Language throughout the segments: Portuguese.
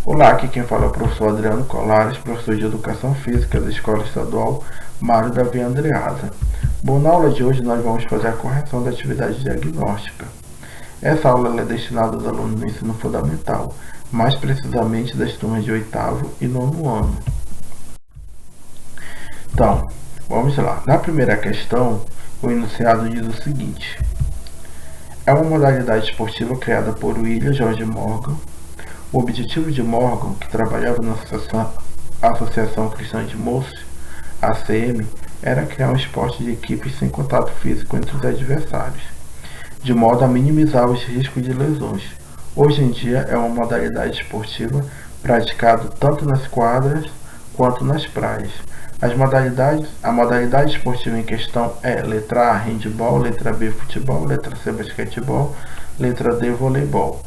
Olá, aqui quem fala é o professor Adriano Colares, professor de Educação Física da Escola Estadual Mário Davi Andreasa. Bom, na aula de hoje nós vamos fazer a correção da atividade diagnóstica. Essa aula é destinada aos alunos do ensino fundamental, mais precisamente das turmas de 8º e 9º ano. Então, vamos lá. Na primeira questão, o enunciado diz o seguinte: é uma modalidade esportiva criada por William George Morgan. O objetivo de Morgan, que trabalhava na Associação Cristã de Moços, ACM, era criar um esporte de equipes sem contato físico entre os adversários, de modo a minimizar os riscos de lesões. Hoje em dia é uma modalidade esportiva praticada tanto nas quadras quanto nas praias. A modalidade esportiva em questão é letra A, handebol, letra B, futebol, letra C, basquetebol, letra D, voleibol.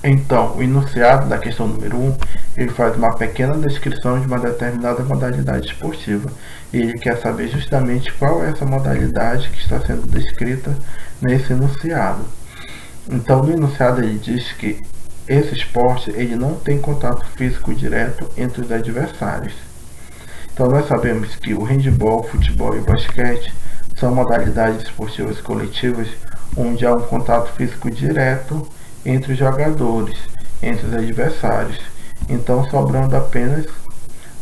Então, o enunciado da questão número 1, ele faz uma pequena descrição de uma determinada modalidade esportiva. E ele quer saber justamente qual é essa modalidade que está sendo descrita nesse enunciado. Então, no enunciado ele diz que esse esporte ele não tem contato físico direto entre os adversários. Então, nós sabemos que o handebol, futebol e basquete são modalidades esportivas coletivas onde há um contato físico direto entre os jogadores, entre os adversários. Então, sobrando apenas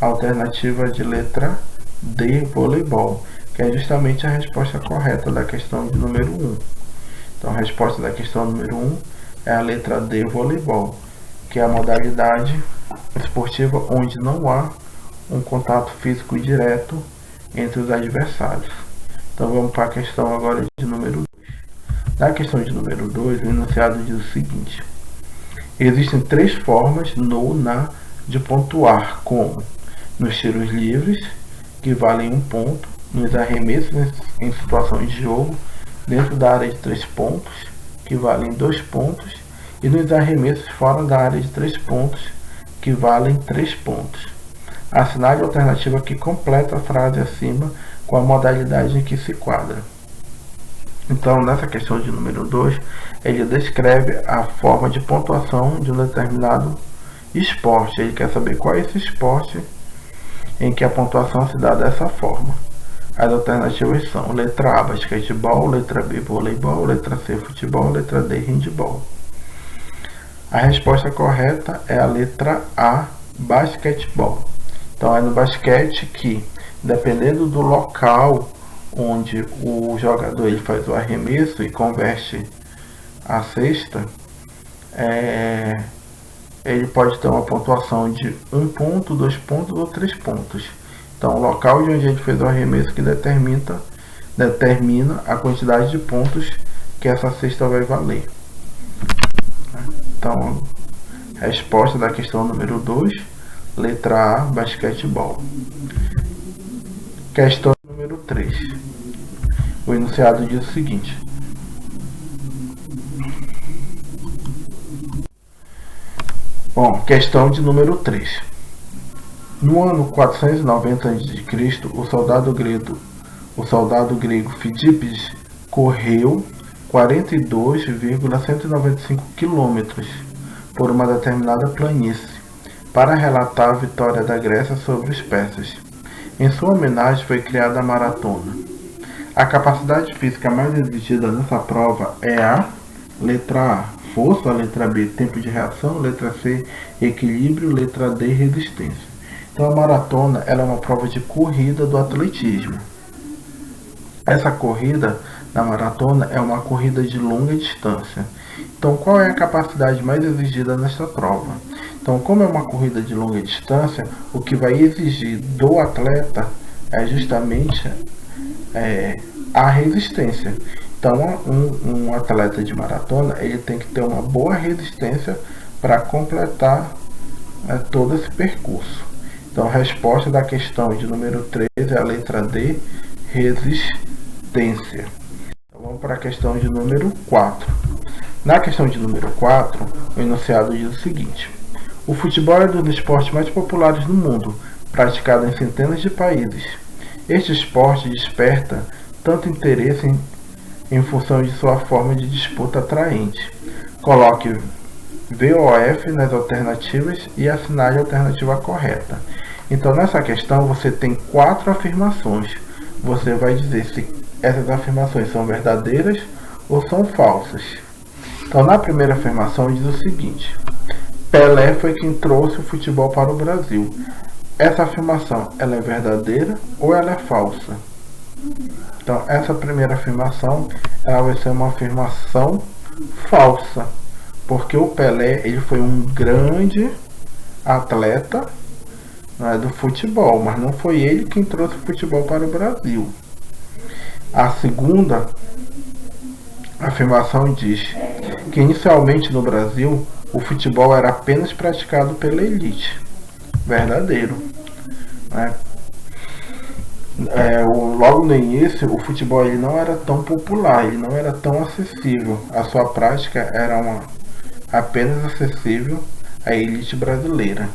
a alternativa de letra D, voleibol, que é justamente a resposta correta da questão de número 1. Então, a resposta da questão número 1 é a letra D, voleibol, que é a modalidade esportiva onde não há um contato físico direto entre os adversários. Então, vamos para a questão agora de número 2. Na questão de número 2, o enunciado diz o seguinte: existem 3 formas de pontuar, como nos tiros livres, que valem 1 ponto, nos arremessos em situações de jogo dentro da área de 3 pontos, que valem 2 pontos, e nos arremessos fora da área de 3 pontos, que valem 3 pontos. Assinale a alternativa que completa a frase acima com a modalidade em que se quadra. Então, nessa questão de número 2, ele descreve a forma de pontuação de um determinado esporte. Ele quer saber qual é esse esporte em que a pontuação se dá dessa forma. As alternativas são letra A, basquetebol, letra B, voleibol, letra C, futebol, letra D, handebol. A resposta correta é a letra A, basquetebol. Então, é no basquete que, dependendo do local onde o jogador ele faz o arremesso e converte a cesta, ele pode ter uma pontuação de 1 ponto, 2 pontos ou 3 pontos. Então, o local de onde ele fez o arremesso que determina a quantidade de pontos que essa cesta vai valer. Então, resposta da questão número 2, letra A, basquetebol. Questão número 3. O enunciado diz o seguinte: questão de número 3. No ano 490 a.C., o soldado grego Fidípides correu 42,195 km por uma determinada planície para relatar a vitória da Grécia sobre os persas. Em sua homenagem foi criada a maratona. A capacidade física mais exigida nessa prova é a letra A, força, letra B, tempo de reação, letra C, equilíbrio, letra D, resistência. Então, a maratona ela é uma prova de corrida do atletismo. Essa corrida na maratona é uma corrida de longa distância. Então, qual é a capacidade mais exigida nessa prova? Então, como é uma corrida de longa distância, o que vai exigir do atleta é justamente a resistência. Então, um atleta de maratona ele tem que ter uma boa resistência para completar todo esse percurso. Então, a resposta da questão de número 3 é a letra D, resistência. Então, vamos para a questão de número 4. Na questão de número 4, o enunciado diz o seguinte: o futebol é um dos esportes mais populares no mundo, praticado em centenas de países. Este esporte desperta tanto interesse em função de sua forma de disputa atraente. Coloque VOF nas alternativas e assinale a alternativa correta. Então, nessa questão, você tem 4 afirmações. Você vai dizer se essas afirmações são verdadeiras ou são falsas. Então, na primeira afirmação, diz o seguinte: Pelé foi quem trouxe o futebol para o Brasil. Essa afirmação, ela é verdadeira ou ela é falsa? Então, essa primeira afirmação, ela vai ser uma afirmação falsa, porque o Pelé, ele foi um grande atleta, né, do futebol, mas não foi ele quem trouxe o futebol para o Brasil. A segunda afirmação diz que inicialmente no Brasil o futebol era apenas praticado pela elite. Verdadeiro, né? Logo no início, o futebol ele não era tão popular, ele não era tão acessível. A sua prática era apenas acessível à elite brasileira.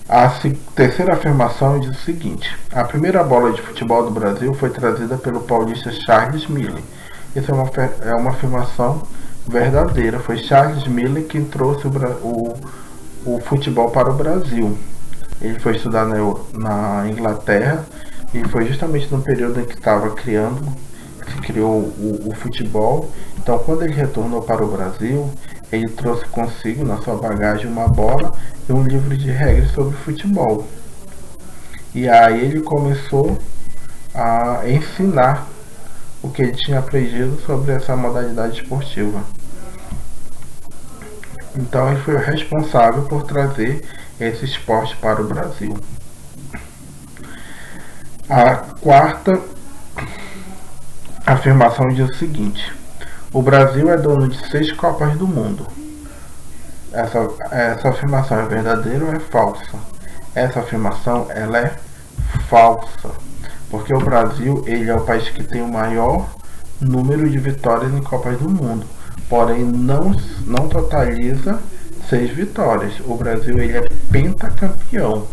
A terceira afirmação diz o seguinte: a primeira bola de futebol do Brasil foi trazida pelo paulista Charles Miller. Isso é uma afirmação verdadeira. Foi Charles Miller quem trouxe o futebol para o Brasil. Ele foi estudar na Inglaterra e foi justamente no período em que se criou o futebol. Então, quando ele retornou para o Brasil, ele trouxe consigo na sua bagagem uma bola e um livro de regras sobre futebol. E aí ele começou a ensinar o que ele tinha aprendido sobre essa modalidade esportiva. Então ele foi o responsável por trazer esse esporte para o Brasil. A quarta afirmação diz o seguinte: o Brasil é dono de 6 Copas do Mundo. Essa afirmação é verdadeira ou é falsa? Essa afirmação ela é falsa, porque o Brasil ele é o país que tem o maior número de vitórias em Copas do Mundo, porém não totaliza 6 vitórias. O Brasil ele é pentacampeão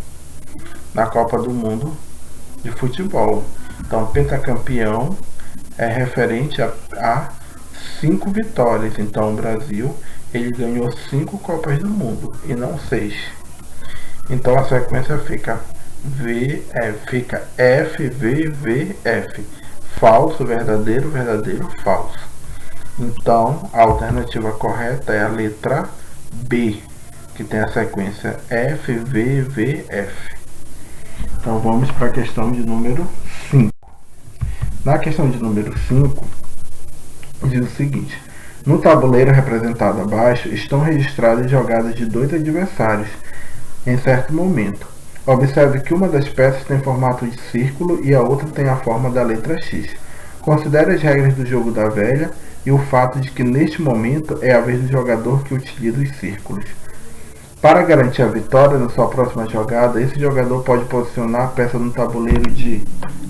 na Copa do Mundo de futebol. Então, pentacampeão é referente a 5 vitórias. Então, o Brasil ele ganhou 5 Copas do Mundo e não 6. Então, a sequência fica F, V, V, F. Falso, verdadeiro, verdadeiro, falso. Então, a alternativa correta é a letra B, que tem a sequência F, V, V, F. Então, vamos para a questão de número 5. Na questão de número 5, diz o seguinte: no tabuleiro representado abaixo estão registradas jogadas de 2 adversários em certo momento. Observe que uma das peças tem formato de círculo e a outra tem a forma da letra X. Considere as regras do jogo da velha e o fato de que neste momento é a vez do jogador que utiliza os círculos. Para garantir a vitória na sua próxima jogada, esse jogador pode posicionar a peça no tabuleiro de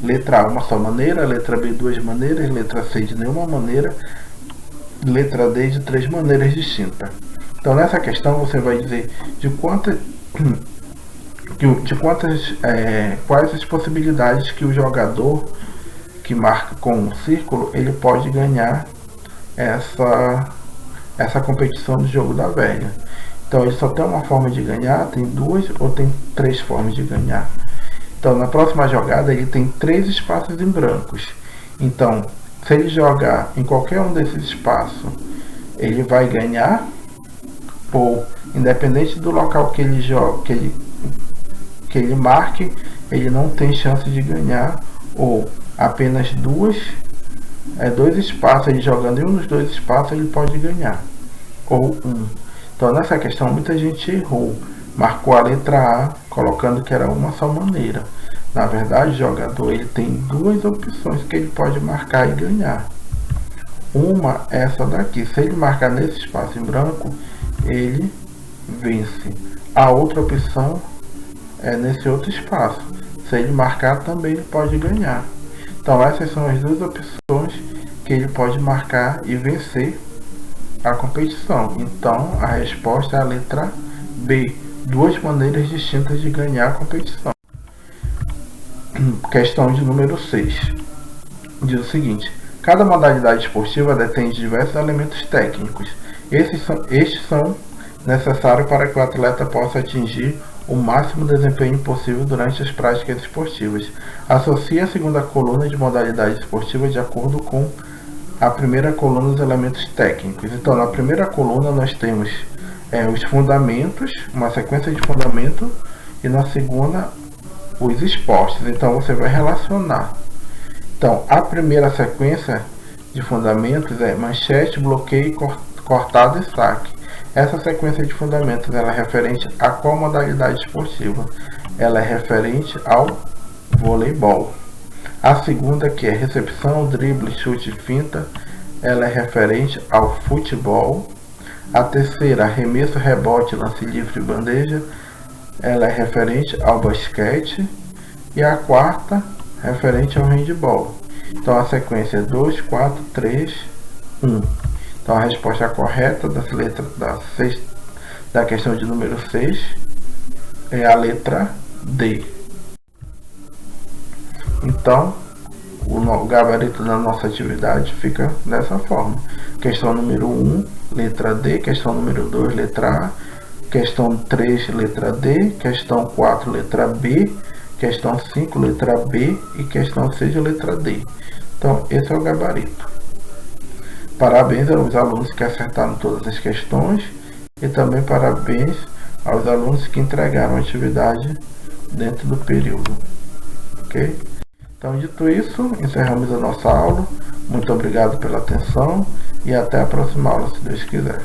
letra A uma só maneira, letra B 2 maneiras, letra C de nenhuma maneira, letra D de 3 maneiras distintas. Então nessa questão você vai dizer quais as possibilidades que o jogador que marca com um círculo ele pode ganhar essa competição do jogo da velha. Então ele só tem uma forma de ganhar, tem 2 ou tem 3 formas de ganhar. Então na próxima jogada ele tem 3 espaços em brancos. Então se ele jogar em qualquer um desses espaços, ele vai ganhar, ou independente do local que ele joga, que ele marque, ele não tem chance de ganhar, ou apenas 2 espaços, ele jogando em um dos 2 espaços ele pode ganhar, ou 1. Então nessa questão muita gente errou, marcou a letra A colocando que era uma só maneira. Na verdade, o jogador ele tem 2 opções que ele pode marcar e ganhar. Uma é essa daqui: se ele marcar nesse espaço em branco, ele vence. A outra opção é nesse outro espaço. Se ele marcar, também ele pode ganhar. Então essas são as 2 opções que ele pode marcar e vencer a competição. Então a resposta é a letra B, 2 maneiras distintas de ganhar a competição. Questão de número 6 diz o seguinte: Cada modalidade esportiva detém diversos elementos técnicos. Estes são necessários para que o atleta possa atingir o máximo desempenho possível durante as práticas esportivas. Associe a segunda coluna de modalidade esportiva de acordo com a primeira coluna dos elementos técnicos. Então, na primeira coluna nós temos os fundamentos, uma sequência de fundamento, e na segunda os esportes. Então você vai relacionar. Então a primeira sequência de fundamentos é manchete, bloqueio, cortada e saque. Essa sequência de fundamentos ela é referente a qual modalidade esportiva? Ela é referente ao voleibol. A segunda, que é recepção, drible, chute e finta, ela é referente ao futebol. A terceira, arremesso, rebote, lance livre e bandeja, ela é referente ao basquete. E a quarta, referente ao handball. Então a sequência é 2, 4, 3, 1. Então a resposta correta da questão de número 6 é a letra D. Então o gabarito da nossa atividade fica dessa forma. Questão número 1, letra D. Questão número 2, letra A. Questão 3, letra D. Questão 4, letra B. Questão 5, letra B. E questão 6, letra D. Então esse é o gabarito. Parabéns aos alunos que acertaram todas as questões. E também parabéns aos alunos que entregaram a atividade dentro do período. Ok? Então, dito isso, encerramos a nossa aula. Muito obrigado pela atenção e até a próxima aula, se Deus quiser.